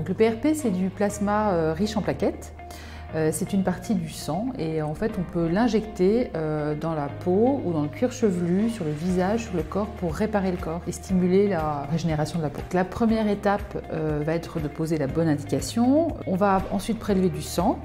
Donc le PRP, c'est du plasma riche en plaquettes. C'est une partie du sang et en fait on peut l'injecter dans la peau ou dans le cuir chevelu, sur le visage, sur le corps pour réparer le corps et stimuler la régénération de la peau. La première étape va être de poser la bonne indication. On va ensuite prélever du sang.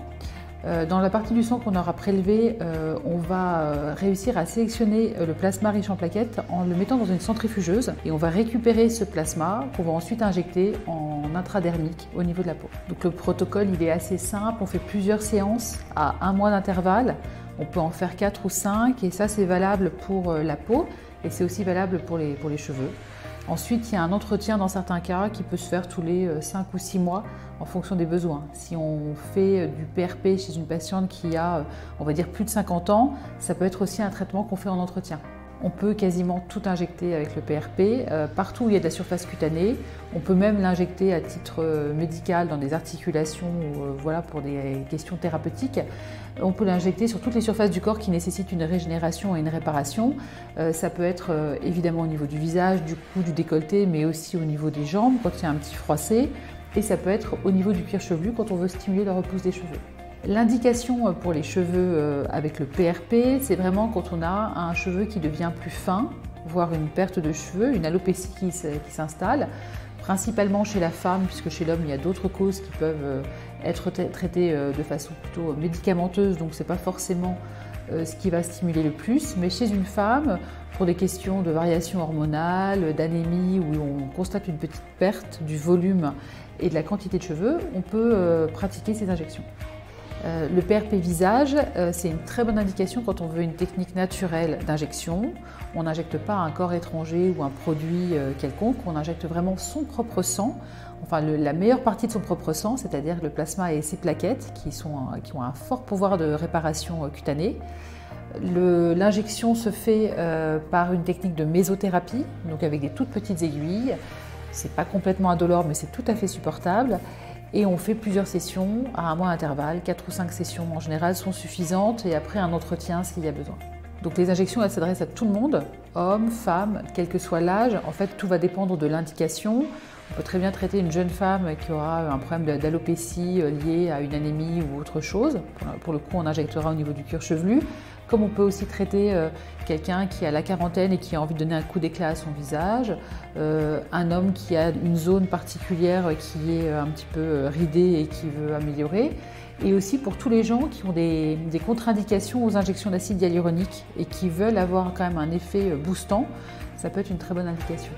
Dans la partie du sang qu'on aura prélevé, on va réussir à sélectionner le plasma riche en plaquettes en le mettant dans une centrifugeuse et on va récupérer ce plasma qu'on va ensuite injecter en intradermique au niveau de la peau. Donc le protocole il est assez simple, on fait plusieurs séances à 1 mois d'intervalle, on peut en faire 4 ou 5 et ça c'est valable pour la peau et c'est aussi valable pour les cheveux. Ensuite, il y a un entretien dans certains cas qui peut se faire tous les 5 ou 6 mois en fonction des besoins. Si on fait du PRP chez une patiente qui a, on va dire, plus de 50 ans, ça peut être aussi un traitement qu'on fait en entretien. On peut quasiment tout injecter avec le PRP, partout où il y a de la surface cutanée. On peut même l'injecter à titre médical dans des articulations ou voilà, pour des questions thérapeutiques. On peut l'injecter sur toutes les surfaces du corps qui nécessitent une régénération et une réparation. Ça peut être évidemment au niveau du visage, du cou, du décolleté, mais aussi au niveau des jambes quand il y a un petit froissé. Et ça peut être au niveau du cuir chevelu quand on veut stimuler la repousse des cheveux. L'indication pour les cheveux avec le PRP, c'est vraiment quand on a un cheveu qui devient plus fin, voire une perte de cheveux, une alopécie qui s'installe, principalement chez la femme, puisque chez l'homme il y a d'autres causes qui peuvent être traitées de façon plutôt médicamenteuse, donc ce n'est pas forcément ce qui va stimuler le plus, mais chez une femme, pour des questions de variation hormonale, d'anémie, où on constate une petite perte du volume et de la quantité de cheveux, on peut pratiquer ces injections. Le PRP visage, c'est une très bonne indication quand on veut une technique naturelle d'injection. On n'injecte pas un corps étranger ou un produit quelconque, on injecte vraiment son propre sang, enfin la meilleure partie de son propre sang, c'est-à-dire le plasma et ses plaquettes qui ont un fort pouvoir de réparation cutanée. L'injection se fait par une technique de mésothérapie, donc avec des toutes petites aiguilles. C'est pas complètement indolore, mais c'est tout à fait supportable. Et on fait plusieurs sessions à 1 mois d'intervalle, 4 ou 5 sessions en général sont suffisantes et après un entretien s'il y a besoin. Donc les injections elles s'adressent à tout le monde, hommes, femmes, quel que soit l'âge. En fait tout va dépendre de l'indication. On peut très bien traiter une jeune femme qui aura un problème d'alopécie lié à une anémie ou autre chose. Pour le coup on injectera au niveau du cuir chevelu. Comme on peut aussi traiter quelqu'un qui a la quarantaine et qui a envie de donner un coup d'éclat à son visage, un homme qui a une zone particulière qui est un petit peu ridée et qui veut améliorer, et aussi pour tous les gens qui ont des contre-indications aux injections d'acide hyaluronique et qui veulent avoir quand même un effet boostant, ça peut être une très bonne indication.